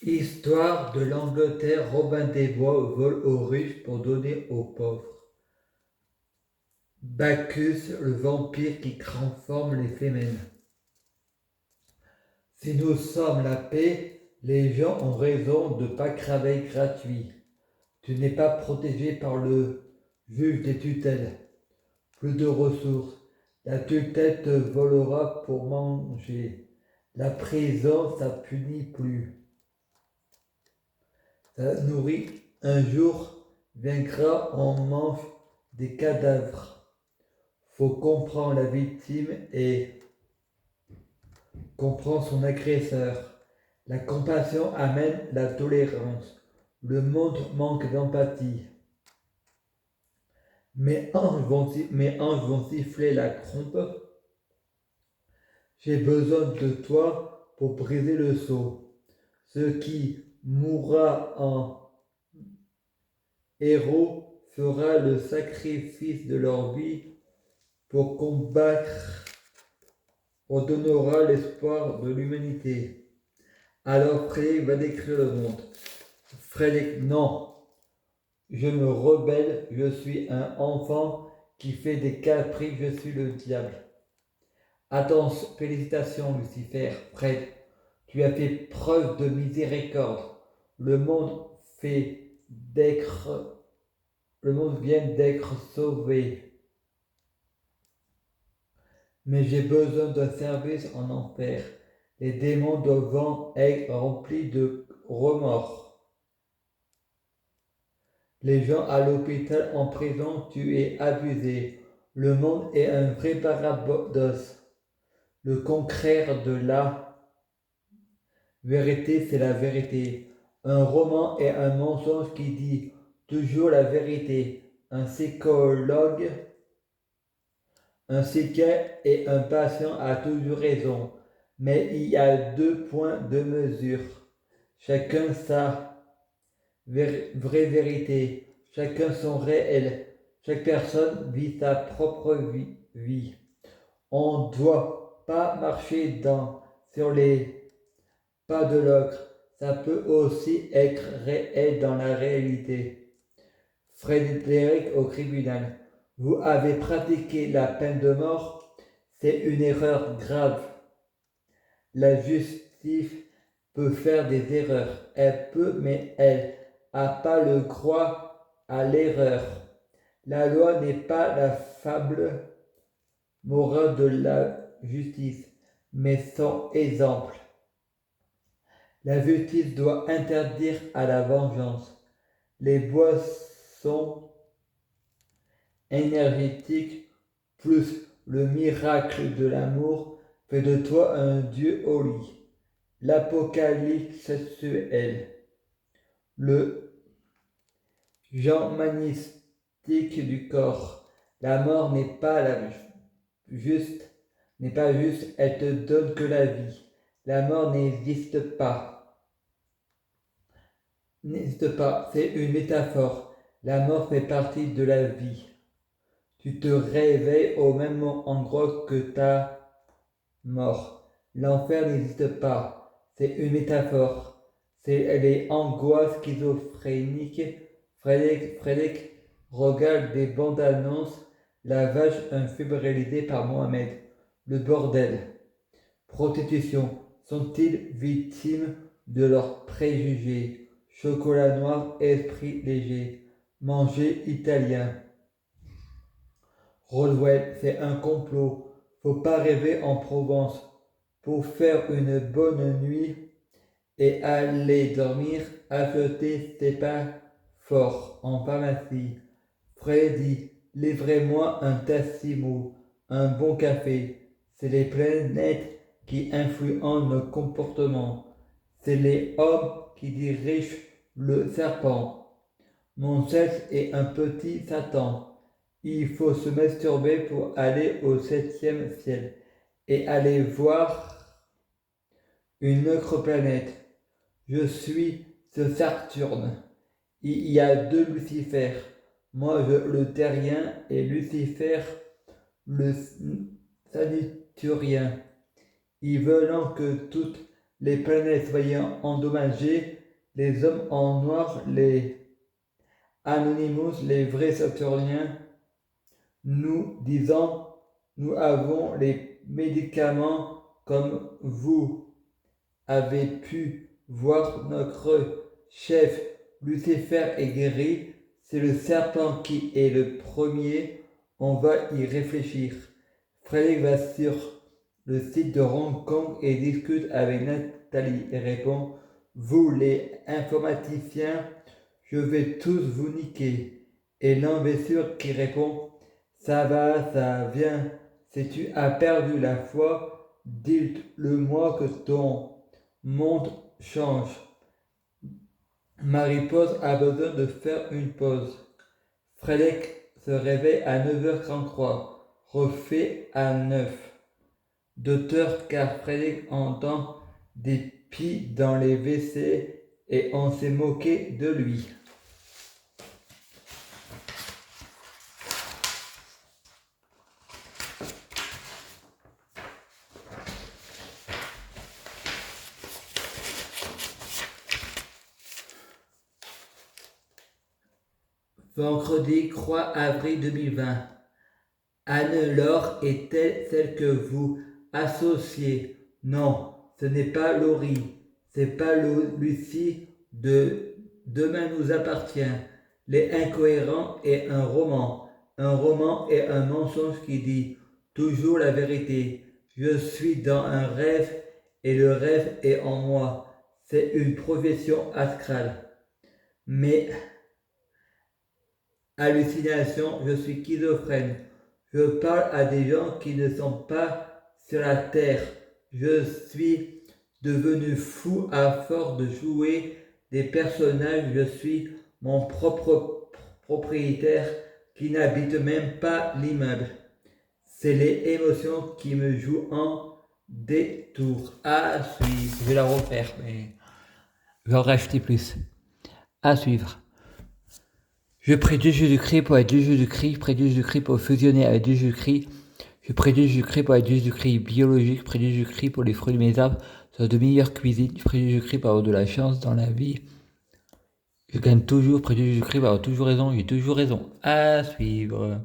Histoire de l'Angleterre, Robin des Bois vole aux riches pour donner aux pauvres. Bacchus, le vampire qui transforme les femelles. Si nous sommes la paix, les gens ont raison de ne pas craver gratuit. Tu n'es pas protégé par le juge des tutelles. Plus de ressources. La tutelle te volera pour manger. La prison, ça punit plus. Ça nourrit. Un jour viendra, on mange des cadavres. Faut comprendre la victime et comprendre son agresseur. La compassion amène la tolérance. Le monde manque d'empathie. Mes anges vont siffler la trompe. J'ai besoin de toi pour briser le sceau. Ce qui mourra en héros fera le sacrifice de leur vie pour combattre, redonnera l'espoir de l'humanité. Alors Frédéric va décrire le monde. Frédéric, non, je me rebelle, je suis un enfant qui fait des caprices, je suis le diable. Attention, félicitations Lucifer, Fred, tu as fait preuve de miséricorde. Le monde vient d'être sauvé. Mais j'ai besoin d'un service en enfer. Les démons doivent être remplis de remords. Les gens à l'hôpital, en prison, tu es abusé. Le monde est un vrai paradoxe. Le contraire de la vérité, c'est la vérité. Un roman est un mensonge qui dit toujours la vérité. Un psychiatre et un patient a toujours raison. Mais il y a 2 points de mesure. Chacun sa vraie vérité. Chacun son réel. Chaque personne vit sa propre vie. On ne doit pas marcher sur les pas de l'autre. Ça peut aussi être réel dans la réalité. Frédéric au tribunal. Vous avez pratiqué la peine de mort. C'est une erreur grave. La justice peut faire des erreurs. Elle peut, mais elle n'a pas le droit à l'erreur. La loi n'est pas la fable morale de la justice, mais son exemple. La justice doit interdire à la vengeance. Les boissons énergétiques plus le miracle de l'amour fait de toi un dieu au lit. L'apocalypse sexuel. Le genre magnétique du corps. La mort n'est pas juste, elle te donne que la vie. La mort n'existe pas. C'est une métaphore. La mort fait partie de la vie. Tu te réveilles au même endroit que ta mort. L'enfer n'existe pas. C'est une métaphore. C'est les angoisses schizophréniques. Frédéric regarde des bandes annonces. La vache, un film réalisé par Mohamed. Le bordel. Prostitution. Sont-ils victimes de leurs préjugés? Chocolat noir, esprit léger. Manger italien. Rodwell, c'est un complot. Faut pas rêver en Provence. Pour faire une bonne nuit et aller dormir, acheter c'est pas fort en pharmacie. Freddy, livrez-moi un Tassimo, un bon café. C'est les planètes qui influencent nos comportements. C'est les hommes qui dirigent le serpent. Mon sexe est un petit Satan. Il faut se masturber pour aller au 7e ciel et aller voir une autre planète. Je suis ce Saturne. Il y a 2 Lucifer. Moi, le terrien et Lucifer, le saturien. Ils veulent que toute les planètes voyant endommagées, les hommes en noir, les Anonymous, les vrais Saturniens, nous disant nous avons les médicaments comme vous avez pu voir notre chef Lucifer est guéri, c'est le serpent qui est le premier, on va y réfléchir. Frédéric va sur le site de Hong Kong et discute avec Nathalie et répond vous les informaticiens, je vais tous vous niquer. Et l'imbécile qui répond ça va, ça vient, si tu as perdu la foi, dis-le-moi que ton monde change. Marie-Pause a besoin de faire une pause. Frédéric se réveille à 9h33, refait à 9. Docteur, car Frédéric entend des pies dans les WC et on s'est moqué de lui. Vendredi 3 avril 2020. Anne-Laure est-elle celle que vous associez? Non, ce n'est pas Laurie, c'est pas Lucie de Demain nous appartient. Les incohérents et un roman. Un roman est un mensonge qui dit toujours la vérité. Je suis dans un rêve et le rêve est en moi. C'est une projection astrale. Mais hallucination, je suis schizophrène. Je parle à des gens qui ne sont pas sur la terre. Je suis devenu fou à force de jouer des personnages. Je suis mon propre propriétaire qui n'habite même pas l'immeuble. C'est les émotions qui me jouent en détour. À suivre. Je vais la refaire, mais je vais en racheter plus. À suivre. Je prie Dieu Jésus-Christ pour être Dieu Jésus-Christ, je prie Dieu Jésus-Christ pour fusionner avec Dieu Jésus-Christ, je prie Dieu Jésus-Christ pour être Dieu Jésus-Christ biologique, je prie Dieu Jésus-Christ pour les fruits de mes arbres, soit de meilleure cuisine, je prie Dieu Jésus-Christ pour avoir de la chance dans la vie. Je gagne toujours, je prie Dieu Jésus-Christ pour avoir toujours raison, j'ai toujours raison. À suivre.